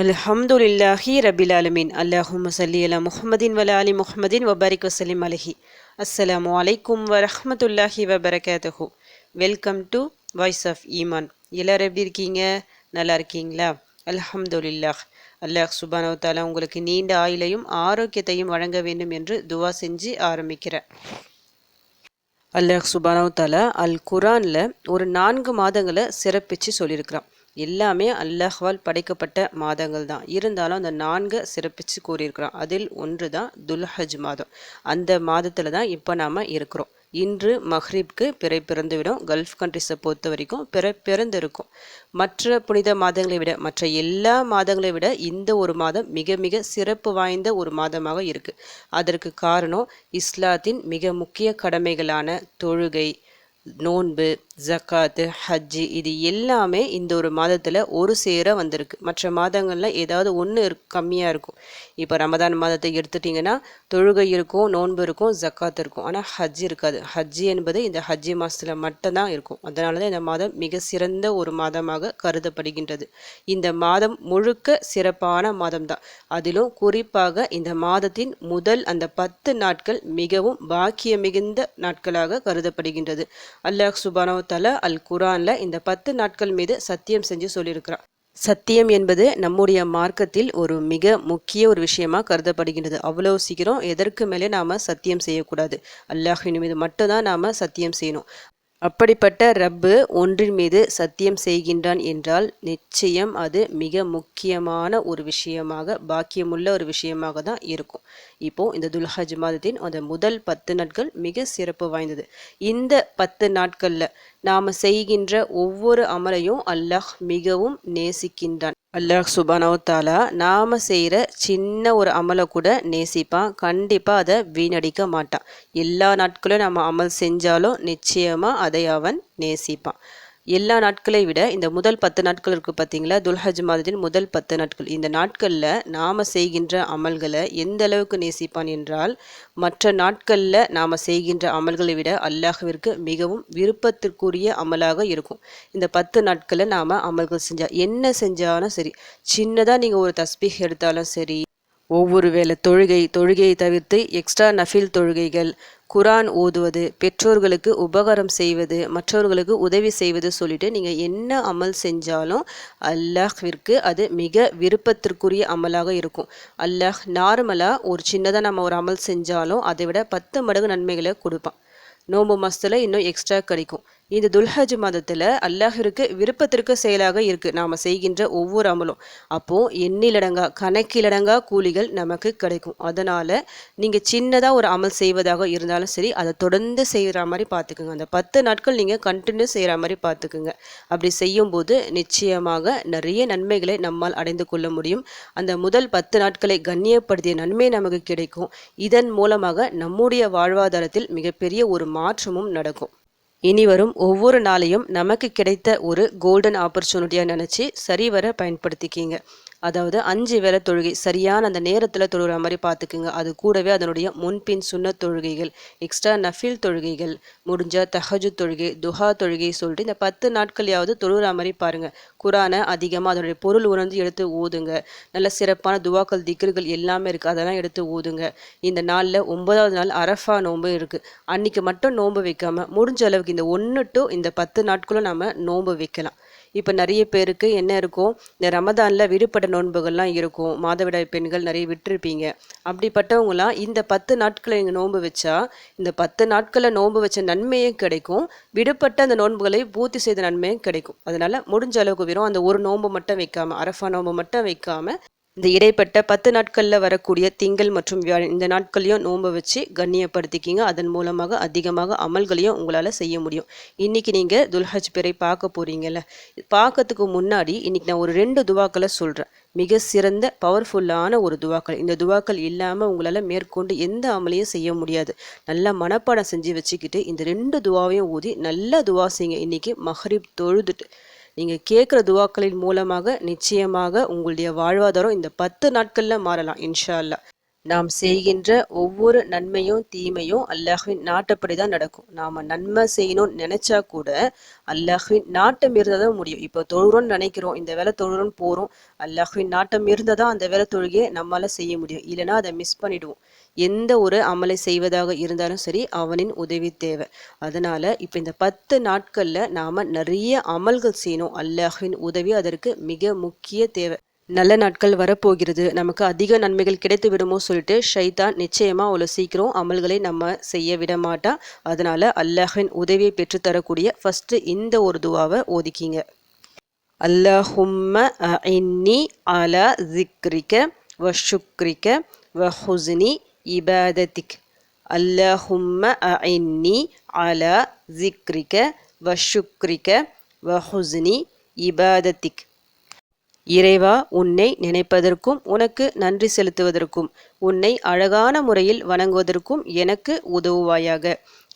அல்ஹம்துலில்லாஹி ரபில் ஆலமீன். அல்லாஹும்ம ஸல்லி அலா முஹம்மதின் வல ஆலி முஹம்மதின் வபாரிக் வசல்லிம் அலைஹி. அஸ்ஸலாமு அலைக்கும் வரஹ்மத்துல்லாஹி வபரகாத்துஹு. வெல்கம் டு வாய்ஸ் ஆஃப் ஈமான். எல்லாரும் எப்படி இருக்கீங்க? நல்லா இருக்கீங்களா? அல்ஹம்துலில்லாஹ். அல்லாஹ் சுப்ஹானஹு வ தஆலா உங்களுக்கு நீண்ட ஆயுளையும் ஆரோக்கியத்தையும் வழங்க வேண்டும் என்று துவா செஞ்சு ஆரம்பிக்கிறேன். அல்லாஹ் சுப்ஹானஹு வ தஆலா அல் குர்ஆனில் ஒரு 4 மாதங்களை சிறப்பித்து சொல்லியிருக்கிறான். எல்லாமே அல்லாஹ்வால் படைக்கப்பட்ட மாதங்கள் தான். இருந்தாலும் அந்த 4 சிறப்பித்து கூறியிருக்கிறான். அதில் ஒன்று தான் துல்ஹஜ் மாதம். அந்த மாதத்தில் தான் இப்போ நாம் இருக்கிறோம். இன்று மஹ்ரிப்க்கு பிறை பிறந்துவிடும். கல்ஃப் கண்ட்ரிஸை பொறுத்த வரைக்கும் பிறந்திருக்கும். மற்ற புனித மாதங்களை விட, மற்ற எல்லா மாதங்களை விட இந்த ஒரு மாதம் மிக மிக சிறப்பு வாய்ந்த ஒரு மாதமாக இருக்குது. அதற்கு காரணம் இஸ்லாத்தின் மிக முக்கிய கடமைகளான தொழுகை, நோன்பு, ஜக்காத்து, ஹஜ்ஜி, இது எல்லாமே இந்த ஒரு மாதத்தில் ஒரு சேர வந்திருக்கு. மற்ற மாதங்களில் ஏதாவது ஒன்று கம்மியாக இருக்கும். இப்போ ரமதான் மாதத்தை எடுத்துட்டிங்கன்னா தொழுகை இருக்கும், நோன்பு இருக்கும், ஜக்காத்து இருக்கும். ஆனால் ஹஜ்ஜி இருக்காது. ஹஜ்ஜி என்பது இந்த ஹஜ்ஜி மாதத்தில் மட்டும்தான் இருக்கும். அதனால தான் இந்த மாதம் மிக சிறந்த ஒரு மாதமாக கருதப்படுகின்றது. இந்த மாதம் முழுக்க சிறப்பான மாதம் தான். அதிலும் குறிப்பாக இந்த மாதத்தின் முதல் அந்த 10 நாட்கள் மிகவும் பாக்கிய மிகுந்த நாட்களாக கருதப்படுகின்றது. அல்லாஹ் சுப்ஹானஹு வ தஆலா அல் குர்ஆனில் இந்த 10 நாட்கள் மீது சத்தியம் செஞ்சு சொல்லியிருக்கிறான். சத்தியம் என்பது நம்முடைய மார்க்கத்தில் ஒரு மிக முக்கிய ஒரு விஷயமா கருதப்படுகின்றது. அவ்வளோ சீக்கிரம் எதற்கு மேலே நாம் சத்தியம் செய்யக்கூடாது. அல்லாஹ்வின் மீது மட்டும்தான் நாம் சத்தியம் செய்யணும். அப்படிப்பட்ட ரப்பு ஒன்றின் மீது சத்தியம் செய்கின்றான் என்றால் நிச்சயம் அது மிக முக்கியமான ஒரு விஷயமாக, பாக்கியமுள்ள ஒரு விஷயமாக தான் இருக்கும். இப்போ இந்த துல்ஹஜ் மாதத்தின் அந்த முதல் 10 நாட்கள் மிக சிறப்பு வாய்ந்தது. இந்த 10 நாட்கள்ல நாம செய்கின்ற ஒவ்வொரு அமலையும் அல்லாஹ் மிகவும் நேசிக்கின்றான். அல்லாஹ் சுப்ஹானஹு வ தஆலா நாம செய்கிற சின்ன ஒரு அமலை கூட நேசிப்பான். கண்டிப்பாக அதை வீணடிக்க மாட்டான். எல்லா நாட்களும் நம்ம அமல் செஞ்சாலும் நிச்சயமாக அதை அவன் நேசிப்பான். எல்லா நாட்களை விட இந்த முதல் 10 நாட்கள் இருக்குது பார்த்தீங்களா, துல்ஹஜ் மாதத்தின் முதல் 10 நாட்கள். இந்த நாட்களில் நாம் செய்கின்ற அமல்களை எந்த அளவுக்கு நேசிப்பான் என்றால், மற்ற நாட்களில் நாம் செய்கின்ற அமல்களை விட அல்லாஹ்விற்கு மிகவும் விருப்பத்திற்குரிய அமலாக இருக்கும். இந்த 10 நாட்களில் நாம் அமல்கள் செஞ்சால் என்ன செஞ்சாலும் சரி, சின்னதாக நீங்கள் ஒரு தஸ்பீஹ் எடுத்தாலும் சரி, ஒவ்வொரு வேளை தொழுகையை தவிர்த்து எக்ஸ்ட்ரா நஃபில் தொழுகைகள், குரான் ஓதுவது, பெற்றோர்களுக்கு உபகாரம் செய்வது, மற்றவர்களுக்கு உதவி செய்வது சொல்லிட்டு நீங்கள் என்ன அமல் செஞ்சாலும் அல்லாஹ்விற்கு அது மிக விருப்பத்திற்குரிய அமலாக இருக்கும். அல்லாஹ் நார்மலாக ஒரு சின்னதாக நம்ம ஒரு அமல் செஞ்சாலும் அதை விட 10 மடங்கு நன்மைகளை கொடுப்பான். நோன்பு மாதத்தில் இன்னும் எக்ஸ்ட்ரா கிடைக்கும். இந்த துல்ஹஜ் மாதத்தில் அல்லாஹ்விற்கு விருப்பத்திற்கு செயலாக இருக்குது நாம் செய்கின்ற ஒவ்வொரு அமலும். அப்போது எண்ணிலடங்கா கணக்கிலடங்கா கூலிகள் நமக்கு கிடைக்கும். அதனால் நீங்கள் சின்னதாக ஒரு அமல் செய்வதாக இருந்தாலும் சரி, அதை தொடர்ந்து செய்கிற மாதிரி பார்த்துக்குங்க. அந்த 10 நாட்கள் நீங்கள் கண்டினியூ செய்கிற மாதிரி பார்த்துக்குங்க. அப்படி செய்யும்போது நிச்சயமாக நிறைய நன்மைகளை நம்மால் அடைந்து கொள்ள முடியும். அந்த முதல் 10 நாட்களை கண்ணியப்படுத்திய நன்மை நமக்கு கிடைக்கும். இதன் மூலமாக நம்முடைய வாழ்வாதாரத்தில் மிகப்பெரிய ஒரு மாற்றமும் நடக்கும். இனி வரும் ஒவ்வொரு நாளையும் நமக்கு கிடைத்த ஒரு கோல்டன் ஆப்பர்ச்சுனிட்டியாக நினச்சி சரிவர பயன்படுத்திக்கிங்க. அதாவது 5 வேளை தொழுகை சரியான அந்த நேரத்தில் தொழுகிற மாதிரி பார்த்துக்குங்க. அது கூடவே அதனுடைய முன்பின் சுன்னத் தொழுகைகள், எக்ஸ்ட்ரா நஃபில் தொழுகைகள், முடிஞ்சால் தஹஜுத் தொழுகை, துஹா தொழுகை சொல்லிட்டு இந்த 10 நாட்களையாவது தொழுகிற மாதிரி பாருங்கள். குரானை அதிகமாக அதனுடைய பொருள் உணர்ந்து எடுத்து ஓதுங்க. நல்ல சிறப்பான துவாக்கள், திக்ருகள் எல்லாமே இருக்குது, அதெல்லாம் எடுத்து ஓதுங்க. இந்த நாளில் 9வது நாள் அரஃபா நோன்பு இருக்குது. அன்றைக்கி மட்டும் நோன்பு வைக்காமல் முடிஞ்ச அளவுக்கு இந்த 1 to இந்த 10 நாட்களும் நம்ம நோன்பு வைக்கலாம். இப்போ நிறைய பேருக்கு என்ன இருக்கும், இந்த ரமதானில் விடுபட்ட நோன்புகள்லாம் இருக்கும். மாதவிடாய் பெண்கள் நிறைய விட்டுருப்பீங்க. அப்படிப்பட்டவங்களாம் இந்த 10 நாட்களை நீங்கள் நோன்பு வச்சா இந்த 10 நாட்களில் நோன்பு வச்ச நன்மையும் கிடைக்கும், விடுபட்ட அந்த நோன்புகளை பூர்த்தி செய்த நன்மையும் கிடைக்கும். அதனால் முடிஞ்ச அளவுக்கு வெறும் அந்த ஒரு நோன்பு மட்டும் வைக்காமல், அரஃபா நோன்பு மட்டும் வைக்காமல், இந்த இடைப்பட்ட 10 நாட்களில் வரக்கூடிய திங்கள் மற்றும் வியாழன் இந்த நாட்களையும் நோன்பு வச்சு கண்ணியப்படுத்திக்கிங்க. அதன் மூலமாக அதிகமாக அமல்களையும் உங்களால் செய்ய முடியும். இன்றைக்கி நீங்கள் துல்ஹஜ் பிறை பார்க்க போகிறீங்கல்ல, பார்க்கறதுக்கு முன்னாடி இன்றைக்கி நான் ஒரு 2 துவாக்களை சொல்கிறேன். மிக சிறந்த பவர்ஃபுல்லான ஒரு துவாக்கள். இந்த துவாக்கள் இல்லாமல் உங்களால் மேற்கொண்டு எந்த அமலையும் செய்ய முடியாது. நல்லா மனப்பாடம் செஞ்சு வச்சுக்கிட்டு இந்த 2 துவாவையும் ஊதி நல்லா துவா செய்யுங்க. இன்றைக்கி மஹ்ரிப் தொழுதுட்டு நீங்கள் கேட்குற துவாக்களின் மூலமாக நிச்சயமாக உங்களுடைய வாழ்வாதாரம் இந்த 10 நாட்களில் மாறலாம் இன்ஷா அல்லாஹ். நாம் செய்கின்ற ஒவ்வொரு நன்மையும் தீமையும் அல்லாஹ்வின் நாட்டப்படி தான் நடக்கும். நாம நன்மை செய்யணும்னு நினைச்சா கூட அல்லாஹ்வின் நாட்டம் இருந்தால் தான் முடியும். இப்போ தொழுறோம்னு நினைக்கிறோம், இந்த வேலை தொழுறோம்னு போறோம், அல்லாஹ்வின் நாட்டம் இருந்தால் தான் அந்த வேலை தொழுகையை நம்மளால செய்ய முடியும். இல்லைன்னா அதை மிஸ் பண்ணிடுவோம். எந்த ஒரு அமலை செய்வதாக இருந்தாலும் சரி அவனின் உதவி தேவை. அதனால இப்போ இந்த 10 நாட்கள்ல நாம நிறைய அமல்கள் செய்யணும். அல்லாஹ்வின் உதவி அதற்கு மிக முக்கிய தேவை. நல்ல நாட்கள் வரப்போகிறது, நமக்கு அதிக நன்மைகள் கிடைத்து விடுமோ சொல்லிட்டு ஷைத்தான் நிச்சயமா அவ்வளோ சீக்கிரம் அமல்களை நம்ம செய்ய விட மாட்டான். அதனால அல்லாஹ்வின் உதவியை பெற்றுத்தரக்கூடிய ஃபர்ஸ்ட் இந்த ஒரு துவாவை ஓதிக்கிங்க. அல்லாஹும்ம அஇன்னி அலா ஸிக்ரிக வ ஷுக்ரிக வ ஹுஸ்னி இபாதத்திக். அல்லாஹும்ம அஇன்னி அலா ஸிக்ரிக வ ஷுக்ரிக வ ஹுஸ்னி இபாதத்திக். இறைவா, உன்னை நினைப்பதற்கும் உனக்கு நன்றி செலுத்துவதற்கும் உன்னை அழகான முறையில் வணங்குவதற்கும் எனக்கு உதவுவாயாக.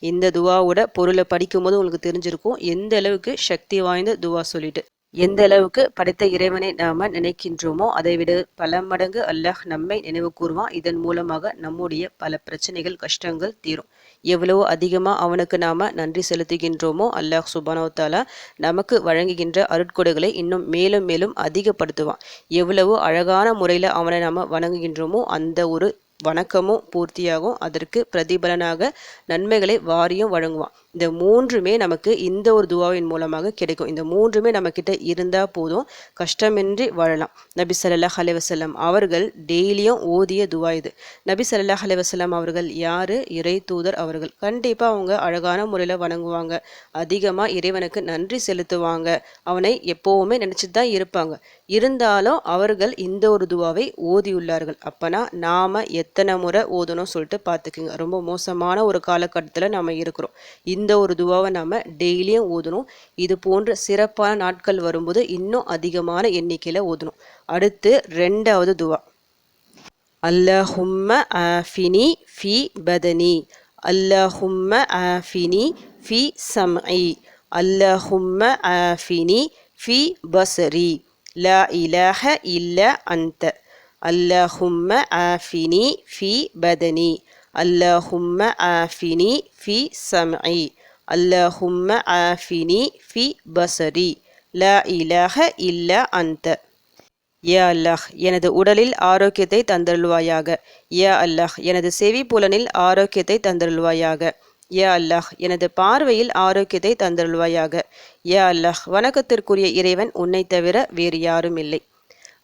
இந்த துவாவோட பொருளை படிக்கும்போது உங்களுக்கு தெரிஞ்சிருக்கும் எந்த அளவுக்கு சக்தி வாய்ந்த துவா சொல்லிட்டு. எந்த அளவுக்கு படைத்த இறைவனை நாம நினைக்கின்றோமோ அதை விட பல மடங்கு அல்லாஹ் நம்மை நினைவு கூறுவான். இதன் மூலமாக நம்முடைய பல பிரச்சனைகள் கஷ்டங்கள் தீரும். எவ்வளவு அதிகமா அவனுக்கு நாம நன்றி செலுத்துகின்றோமோ அல்லாஹ் சுப்ஹானஹு வ தஆலா நமக்கு வழங்குகின்ற அருட்கொடைகளை இன்னும் மேலும் மேலும் அதிகப்படுத்துவான். எவ்வளவு அழகான முறையில் அவனை நாம வணங்குகின்றோமோ அந்த ஒரு வணக்கமும் பூர்த்தியாகும். அதற்கு பிரதிபலனாக நன்மைகளை வாரியும் வழங்குவான். இந்த மூன்றுமே நமக்கு இந்த ஒரு துவாவின் மூலமாக கிடைக்கும். இந்த மூன்றுமே நம்ம கிட்ட இருந்தா போதும், கஷ்டமின்றி வாழலாம். நபி ஸல்லல்லாஹு அலைஹி வஸல்லம் அவர்கள் டெய்லியும் ஓதிய துவா இது. நபி ஸல்லல்லாஹு அலைஹி வஸல்லம் அவர்கள் யாரு? இறை தூதர் அவர்கள். கண்டிப்பா அவங்க அழகான முறையில் வணங்குவாங்க, அதிகமா இறைவனுக்கு நன்றி செலுத்துவாங்க, அவனை எப்பவுமே நினைச்சிட்டு தான் இருப்பாங்க. இருந்தாலும் அவர்கள் இந்த ஒரு துவாவை ஓதியுள்ளார்கள். அப்பனா நாம எத்தனை முறை ஓதணும் சொல்லிட்டு பார்த்துக்குங்க. ரொம்ப மோசமான ஒரு காலகட்டத்தில் நாம இருக்கிறோம். இந்த ஒரு துவாவை நாம டெய்லியும் ஓதணும். இது போன்ற சிறப்பான நாட்கள் வரும்போது இன்னும் அதிகமான எண்ணிக்கையில் ஓதணும். அடுத்து 2வது துவா. அல்லாஹும்ம ஆஃபினி ஃபி பதனி, அல்லாஹும்ம ஆஃபினி ஃபி சம்இ, அல்லாஹும்ம ஆஃபினி ஃபி பஸ்ரி, லா இலாஹ இல்லா அன்த. அல்லாஹும்ம ஆஃபினி ஃபி பதனி, அல்லாஹும்ம ஆஃபினி ஃபி சம்இ, அல்லாஹும்ம ஆஃபினி ஃபி பஸ்ரி, லா இலாஹ இல்லா அன்த. யா அல்லாஹ், எனது உடலில் ஆரோக்கியத்தை தந்தருள்வாயாக. யா அல்லாஹ், எனது செவி புலனில் ஆரோக்கியத்தை தந்தருள்வாயாக. யா அல்லாஹ், எனது பார்வையில் ஆரோக்கியத்தை தந்தருள்வாயாக. யா அல்லாஹ், வணக்கத்திற்குரிய இறைவன் உன்னை தவிர வேறு யாரும் இல்லை.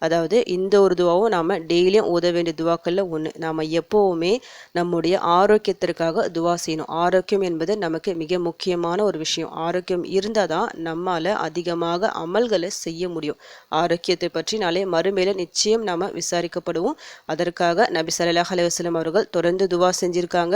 அதாவது இந்த ஒரு துவாவும் நாம் டெய்லியும் ஓத வேண்டிய துவாக்களில் ஒன்று. நாம் எப்போவுமே நம்முடைய ஆரோக்கியத்திற்காக துவா செய்யணும். ஆரோக்கியம் என்பது நமக்கு மிக முக்கியமான ஒரு விஷயம். ஆரோக்கியம் இருந்தால் தான் நம்மால் அதிகமாக அமல்களை செய்ய முடியும். ஆரோக்கியத்தை பற்றி நாளே மறுமையில் நிச்சயம் நாம் விசாரிக்கப்படுவோம். அதற்காக நபி ஸல்லல்லாஹு அலைஹி வஸல்லம் அவர்கள் தொடர்ந்து துவா செஞ்சுருக்காங்க.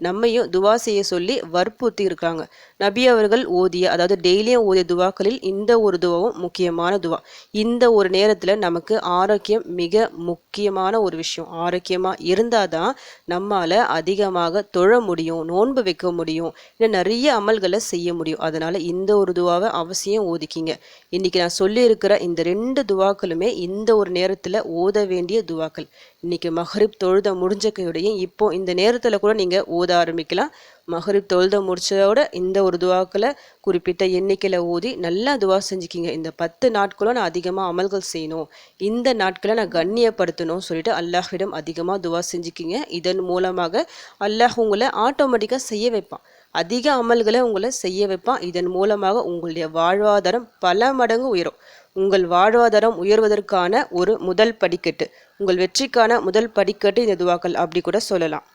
நம்மையும் துவா செய்ய சொல்லி வற்புறுத்தி இருக்காங்க. நபி அவர்கள் ஓதிய, அதாவது டெய்லியும் ஓதிய துவாக்களில் இந்த ஒரு துவாவும் முக்கியமான துவா. இந்த ஒரு நேரத்தில் நமக்கு ஆரோக்கியம் மிக முக்கியமான ஒரு விஷயம். ஆரோக்கியமா இருந்தாதான் நம்மால அதிகமாக தொழ முடியும், நோன்பு வைக்க முடியும், இன்னும் நிறைய அமல்களை செய்ய முடியும். அதனால இந்த ஒரு துவாவை அவசியம் ஓதிக்கிங்க. இன்னைக்கு நான் சொல்லி இருக்கிற இந்த 2 துவாக்களுமே இந்த ஒரு நேரத்துல ஓத வேண்டிய துவாக்கள். இன்னைக்கு மஹ்ரிப் தொழுத முடிஞ்ச கையோடையும் இப்போ இந்த நேரத்துல கூட நீங்க ஓத ஆரம்பிக்கலாம். மஹ்ரிப் தொழுத முடிச்சதோட இந்த ஒரு துவாக்களை குறிப்பிட்ட எண்ணிக்கையில் ஓதி நல்லா துவா செஞ்சுக்கிங்க. இந்த 10 நாட்களும் நான் அதிகமாக அமல்கள் செய்யணும், இந்த நாட்களை நான் கண்ணியப்படுத்தணும் சொல்லிட்டு அல்லாஹ்விடம் அதிகமாக துவா செஞ்சுக்கிங்க. இதன் மூலமாக அல்லாஹ் உங்களை ஆட்டோமேட்டிக்காக செய்ய வைப்பான். அதிக அமல்களை உங்களை செய்ய வைப்பான். இதன் மூலமாக உங்களுடைய வாழ்வாதாரம் பல மடங்கு உயரும். உங்கள் வாழ்வாதாரம் உயர்வதற்கான ஒரு முதல் படிக்கட்டு, உங்கள் வெற்றிக்கான முதல் படிக்கட்டு இந்த துவாக்கள் அப்படி கூட சொல்லலாம்.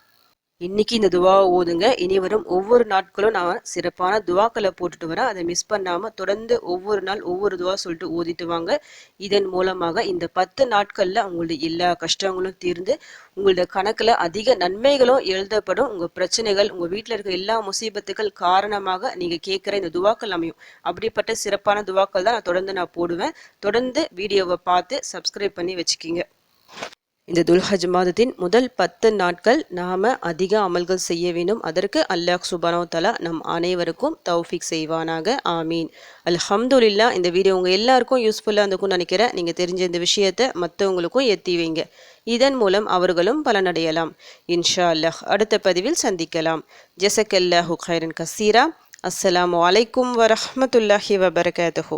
இன்னைக்கு இந்த துவாவை ஓதுங்க. இனி வரும் ஒவ்வொரு நாட்களும் நான் சிறப்பான துவாக்களை போட்டுட்டு வரேன். அதை மிஸ் பண்ணாம தொடர்ந்து ஒவ்வொரு நாள் ஒவ்வொரு துவா சொல்லிட்டு ஓதிட்டு வாங்க. இதன் மூலமாக இந்த 10 நாட்கள்ல உங்களுடைய எல்லா கஷ்டங்களும் தீர்ந்து உங்களுடைய கணக்குல அதிக நன்மைகளும் எழுதப்படும். உங்க பிரச்சனைகள், உங்க வீட்டுல இருக்க எல்லா முசீபத்துகள் காரணமாக நீங்க கேட்கிற இந்த துவாக்கள் அமையும். அப்படிப்பட்ட சிறப்பான துவாக்கள் தான் நான் தொடர்ந்து போடுவேன். தொடர்ந்து வீடியோவை பார்த்து சப்ஸ்கிரைப் பண்ணி வச்சுக்கிங்க. இந்த துல்ஹஜ் மாதத்தின் முதல் 10 நாட்கள் நாம் அதிக அமல்கள் செய்ய வேண்டும். அதற்கு அல்லாஹ் சுப்ஹானஹு வ தஆலா நம் அனைவருக்கும் தௌஃபீக் செய்வானாக. ஆமீன். அல்ஹம்துலில்லாஹ். இந்த வீடியோ உங்கள் எல்லாருக்கும் யூஸ்ஃபுல்லாக இருந்துக்கும்னு நினைக்கிறேன். நீங்கள் தெரிஞ்ச இந்த விஷயத்தை மற்றவங்களுக்கும் எத்தி வைங்க. இதன் மூலம் அவர்களும் பலனடையலாம். இன்ஷா அல்லாஹ். அடுத்த பதிவில் சந்திக்கலாம். ஜஸக்கல்லாஹு கைரன் கசீரா. அஸ்ஸலாமு அலைக்கும் வரஹ்மத்துல்லாஹி வபரகாத்துஹு.